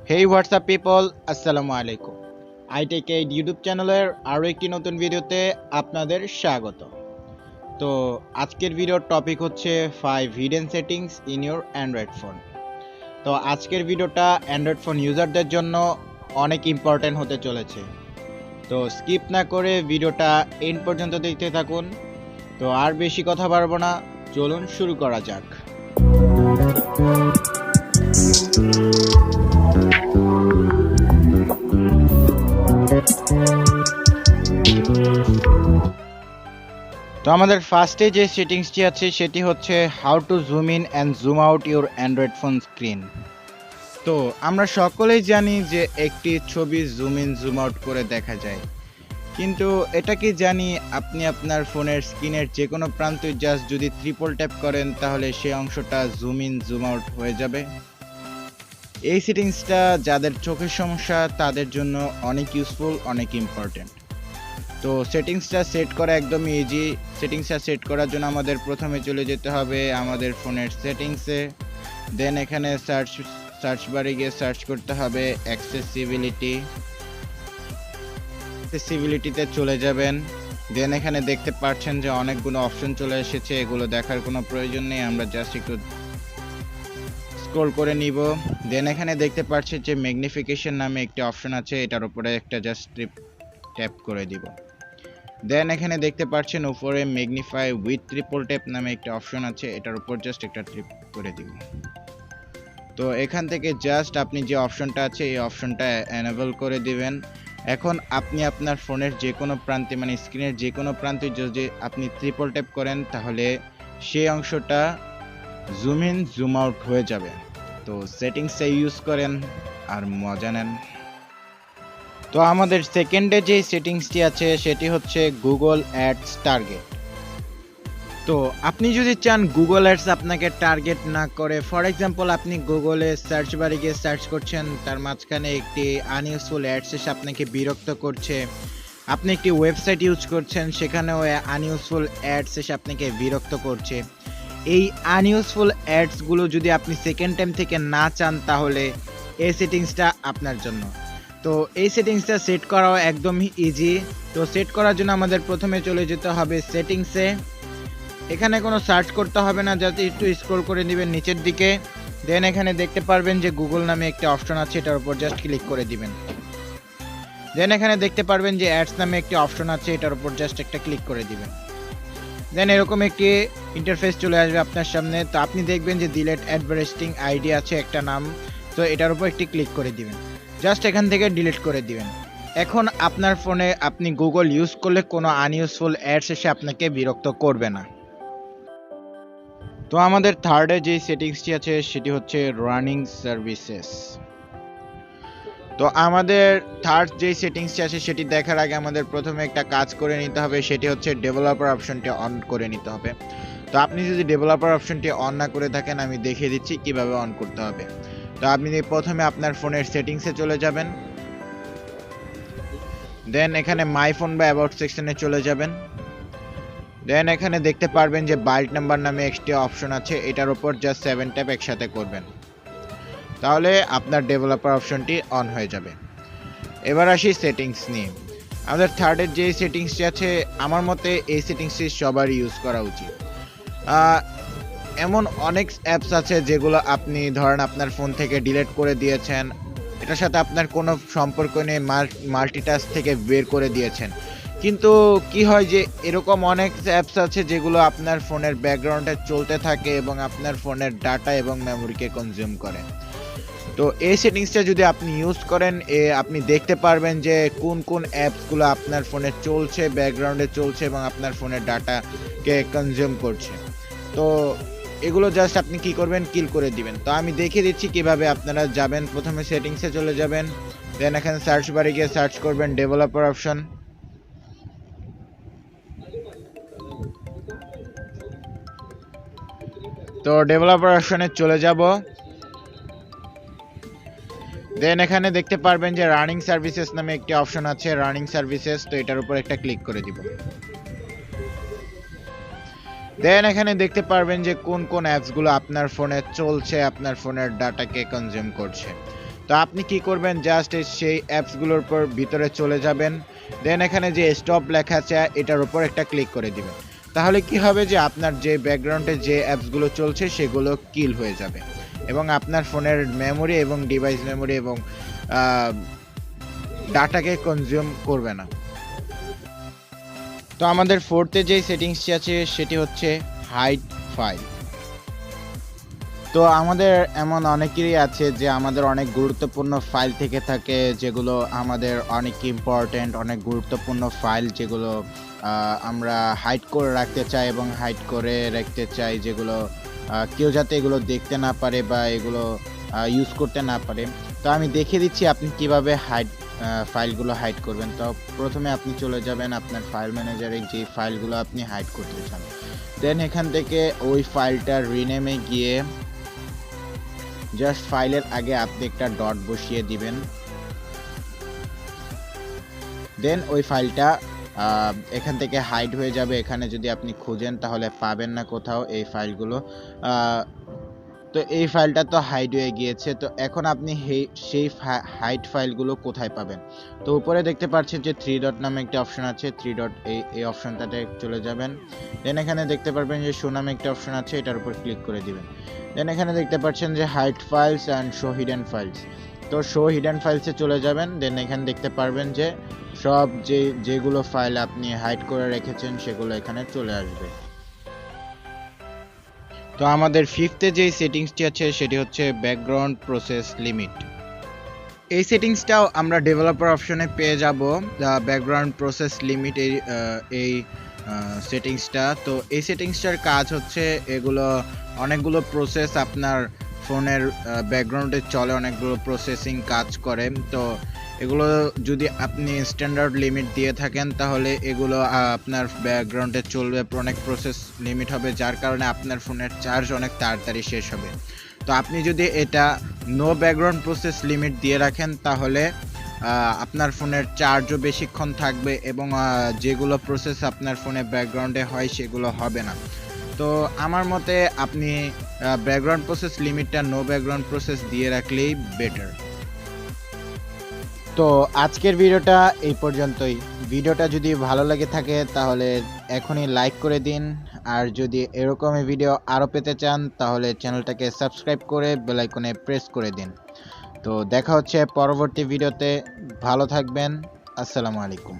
হেই WhatsApp people, আসসালামু আলাইকুম। ITech Aid YouTube চ্যানেলের আরও একটি নতুন ভিডিওতে আপনাদের স্বাগত। তো আজকের ভিডিওর টপিক হচ্ছে 5 hidden settings in your Android phone. তো আজকের ভিডিওটা অ্যান্ড্রয়েড ফোন ইউজারদের জন্য অনেক ইম্পর্ট্যান্ট হতে চলেছে। তো স্কিপ না করে ভিডিওটা এন্ড পর্যন্ত দেখতে থাকুন। তো আর বেশি কথা বাড়বো না, চলুন শুরু করা যাক। তো আমাদের ফার্স্টে যে সেটিংসটি আছে সেটি হচ্ছে how to zoom in and zoom out your Android phone screen. তো আমরা সকলেই জানি যে একটি ছবি জুম ইন জুম আউট করে দেখা যায়, কিন্তু এটা কি জানি আপনি আপনার ফোনের স্ক্রিনের যে কোনো প্রান্তে জাস্ট যদি ট্রিপল ট্যাপ করেন তাহলে সেই অংশটা জুম ইন জুম আউট হয়ে যাবে। এই সেটিংসটা যাদের চোখের সমস্যা তাদের জন্য অনেক ইউজফুল, অনেক ইম্পর্টেন্ট। তো সেটিংসটা সেট করা একদমই ইজি। সেটিংসটা সেট করার জন্য আমাদের প্রথমে চলে যেতে হবে আমাদের ফোনের সেটিংসে। দেন এখানে সার্চ বারে গিয়ে সার্চ করতে হবে অ্যাক্সেসিবিলিটিতে চলে যাবেন। দেন এখানে দেখতে পাচ্ছেন যে অনেকগুলো অপশন চলে এসেছে, এগুলো দেখার কোনো প্রয়োজন নেই, আমরা জাস্ট একটু স্ক্রল করে নিব। দেন এখানে দেখতে পাচ্ছেন যে ম্যাগনিফিকেশন নামে একটি অপশন আছে, এটার উপরে একটা জাস্ট ট্যাপ করে দিব। দেন এখানে দেখতে পাচ্ছেন উপরে ম্যাগনিফাই উইথ ট্রিপল ট্যাপ নামে একটা অপশন আছে, এটার উপর জাস্ট একটা ট্যাপ করে দিব। তো এখান থেকে জাস্ট আপনি যে অপশনটা আছে এই অপশনটা এনেবল করে দিবেন। এখন আপনি আপনার ফোনের যে কোনো প্রান্তে মানে স্ক্রিনের যে কোনো প্রান্তে যদি আপনি ট্রিপল ট্যাপ করেন তাহলে সেই অংশটা জুম ইন জুম আউট হয়ে যাবে। তো সেটিংসটা ইউজ করেন আর মজা নেন। তো আমাদের সেকেন্ডে যে সেটিংসটি আছে সেটি হচ্ছে গুগল অ্যাডস টার্গেট। তো আপনি যদি চান গুগল অ্যাডস আপনাকে টার্গেট না করে, ফর এক্সাম্পল আপনি গুগলে সার্চ বারে গিয়ে সার্চ করছেন, তার মাঝখানে একটি আনইউজফুল অ্যাডস এসে আপনাকে বিরক্ত করছে, আপনি একটি ওয়েবসাইট ইউজ করছেন সেখানেও আনইউজফুল অ্যাডস এসে আপনাকে বিরক্ত করছে, এই আনইউজফুল অ্যাডসগুলো যদি আপনি সেকেন্ড টাইম থেকে না চান তাহলে এই সেটিংসটা আপনার জন্য। তো এই সেটিংসটা সেট করাও একদমই ইজি। তো সেট করার জন্য আমাদের প্রথমে চলে যেতে হবে সেটিংসে। এখানে কোনো সার্চ করতে হবে না, যাতে একটু স্ক্রল করে নেবেন নিচের দিকে। দেন এখানে দেখতে পারবেন যে গুগল নামে একটা অপশন আছে, এটার উপর জাস্ট ক্লিক করে দিবেন। দেন এখানে দেখতে পারবেন যে অ্যাডস নামে একটি অপশন আছে, এটার উপর জাস্ট একটা ক্লিক করে দিবেন। দেন এরকম একটি ইন্টারফেস চলে আসবে আপনার সামনে। তো আপনি দেখবেন যে ডিলেট অ্যাডভার্টাইজিং আইডি আছে একটা নাম, তো এটার উপর একটি ক্লিক করে দিবেন, জাস্ট এখান থেকে ডিলিট করে দিবেন। এখন আপনার ফোনে আপনি গুগল ইউজ করলে কোনো আনইউজফুল অ্যাডস এসে আপনাকে বিরক্ত করবে না। তো আমাদের থার্ডে যে সেটিংসটি আছে সেটি হচ্ছে রানিং সার্ভিসেস। তো আমাদের থার্ড যে সেটিংসটি আছে সেটি দেখার আগে আমাদের প্রথমে একটা কাজ করে নিতে হবে, সেটি হচ্ছে ডেভেলপার অপশনটি অন করে নিতে হবে। তো আপনি যদি ডেভেলপার অপশনটি অন না করে থাকেন আমি দেখিয়ে দিচ্ছি কিভাবে অন করতে হবে। তো আপনি প্রথমে আপনার ফোনের সেটিংসে চলে যাবেন, দেন এখানে মাই ফোন বা অ্যাবাউট সেকশনে চলে যাবেন। দেন এখানে দেখতে পারবেন যে বাইট নাম্বার নামে একটি অপশন আছে, এটার উপর জাস্ট 7 ট্যাপ একসাথে করবেন, তাহলে আপনার ডেভেলপার অপশনটি অন হয়ে যাবে। এবার আসি সেটিংস নিয়ে। আমাদের থার্ডের যে সেটিংসটি আছে আমার মতে এই সেটিংসটি সবারই ইউজ করা উচিত। এমন অনেক অ্যাপস আছে যেগুলো আপনি ধরেন আপনার ফোন থেকে ডিলিট করে দিয়েছেন, এটার সাথে আপনার কোনো সম্পর্ক নেই, মাল্টিটাস্ক থেকে বের করে দিয়েছেন, কিন্তু কি হয় যে এরকম অনেক অ্যাপস আছে যেগুলো আপনার ফোনের ব্যাকগ্রাউন্ডে চলতে থাকে এবং আপনার ফোনের ডাটা এবং মেমোরিকে কনজিউম করে। তো এই সেটিংসটা যদি আপনি ইউজ করেন আপনি দেখতে পারবেন যে কোন কোন অ্যাপসগুলো আপনার ফোনে চলছে, ব্যাকগ্রাউন্ডে চলছে এবং আপনার ফোনের ডাটাকে কনজিউম করছে। তো এগুলো জাস্ট আপনি কি করবেন, কিল করে দিবেন। তো আমি দেখিয়ে দিচ্ছি কিভাবে আপনারা যাবেন। প্রথমে সেটিংসে চলে যাবেন, দেন এখানে সার্চ বারে গিয়ে সার্চ করবেন ডেভেলপার অপশন। তো ডেভেলপার অপশনে চলে যাব। দেন এখানে দেখতে পারবেন যে রানিং সার্ভিসেস নামে একটি অপশন আছে, রানিং সার্ভিসেস, তো এটার উপর একটা ক্লিক করে দিব। দেন এখানে দেখতে পারবেন যে কোন কোন অ্যাপসগুলো আপনার ফোনে চলছে, আপনার ফোনের ডাটাকে কনজিউম করছে। তো আপনি কি করবেন, জাস্ট সেই অ্যাপসগুলোর উপর ভিতরে চলে যাবেন, দেন এখানে যে স্টপ লেখা আছে এটার উপর একটা ক্লিক করে দিবেন। তাহলে কি হবে যে আপনার যে ব্যাকগ্রাউন্ডে যে অ্যাপসগুলো চলছে সেগুলো কিল হয়ে যাবে এবং আপনার ফোনের মেমোরি এবং ডিভাইস মেমোরি এবং ডাটাকে কনজিউম করবে না। তো আমাদের ফোর্থে যে সেটিংসটি আছে সেটি হচ্ছে হাইড ফাইল। তো আমাদের এমন অনেকেরই আছে যে আমাদের অনেক গুরুত্বপূর্ণ ফাইল থেকে থাকে, যেগুলো আমাদের অনেক ইম্পর্টেন্ট, অনেক গুরুত্বপূর্ণ ফাইল যেগুলো আমরা হাইড করে রাখতে চাই এবং হাইড করে রাখতে চাই, যেগুলো কেউ যাতে এগুলো দেখতে না পারে বা এগুলো ইউজ করতে না পারে। তো আমি দেখিয়ে দিচ্ছি আপনি কিভাবে ফাইলগুলো হাইড করবেন। তো প্রথমে আপনি চলে যাবেন আপনার ফাইল ম্যানেজারে, যে ফাইলগুলো আপনি হাইড করতে চান, দেন এখান থেকে ওই ফাইলটার রিনেমে গিয়ে জাস্ট ফাইলের আগে আপনি একটা ডট বসিয়ে দিবেন, দেন ওই ফাইলটা এখান থেকে হাইড হয়ে যাবে। এখানে যদি আপনি খুঁজেন তাহলে পাবেন না কোথাও এই ফাইলগুলো। তো এই ফাইলটা তো হাইড হয়ে গিয়েছে। তো এখন আপনি সেই হাইড ফাইলগুলো কোথায় পাবেন? তো উপরে দেখতে পাচ্ছেন যে থ্রি ডট নামে একটা অপশন আছে, থ্রি ডট এই অপশনটাতে চলে যাবেন, দেন এখানে দেখতে পারবেন যে শো নামে একটা অপশন আছে, এটার উপর ক্লিক করে দিবেন। দেন এখানে দেখতে পাচ্ছেন যে hide files and show hidden files. তো শো হিডেন ফাইলসে চলে যাবেন, দেন এখানে দেখতে পারবেন যে সব যেগুলো ফাইল আপনি হাইড করে রেখেছেন সেগুলো এখানে চলে আসবে। তো আমাদের ফিফথে যে সেটিংসটি আছে সেটি হচ্ছে ব্যাকগ্রাউন্ড প্রসেস লিমিট। এই সেটিংসটাও আমরা ডেভেলপার অপশনে পেয়ে যাব, ব্যাকগ্রাউন্ড প্রসেস লিমিট এই সেটিংসটা। তো এই সেটিংসটার কাজ হচ্ছে এগুলো অনেকগুলো প্রসেস আপনার ফোনের ব্যাকগ্রাউন্ডে চলে, অনেকগুলো প্রসেসিং কাজ করে। তো এগুলো যদি আপনি স্ট্যান্ডার্ড লিমিট দিয়ে থাকেন তাহলে এগুলো আপনার ব্যাকগ্রাউন্ডে চলবে, অনেক প্রসেস লিমিট হবে, যার কারণে আপনার ফোনের চার্জ অনেক তাড়াতাড়ি শেষ হবে। তো আপনি যদি এটা নো ব্যাকগ্রাউন্ড প্রসেস লিমিট দিয়ে রাখেন তাহলে আপনার ফোনের চার্জও বেশিক্ষণ থাকবে এবং যেগুলো প্রসেস আপনার ফোনে ব্যাকগ্রাউন্ডে হয় সেগুলো হবে না। তো আমার মতে আপনি ব্যাকগ্রাউন্ড প্রসেস লিমিটটা নো ব্যাকগ্রাউন্ড প্রসেস দিয়ে রাখলেই বেটার। তো আজকের ভিডিওটা এই পর্যন্তই। ভিডিওটা যদি ভালো লেগে থাকে তাহলে এখনই লাইক করে দিন, আর যদি এরকমই ভিডিও আরও পেতে চান তাহলে চ্যানেলটাকে সাবস্ক্রাইব করে বেল আইকনে প্রেস করে দিন। তো দেখা হচ্ছে পরবর্তী ভিডিওতে। ভালো থাকবেন। আসসালামু আলাইকুম।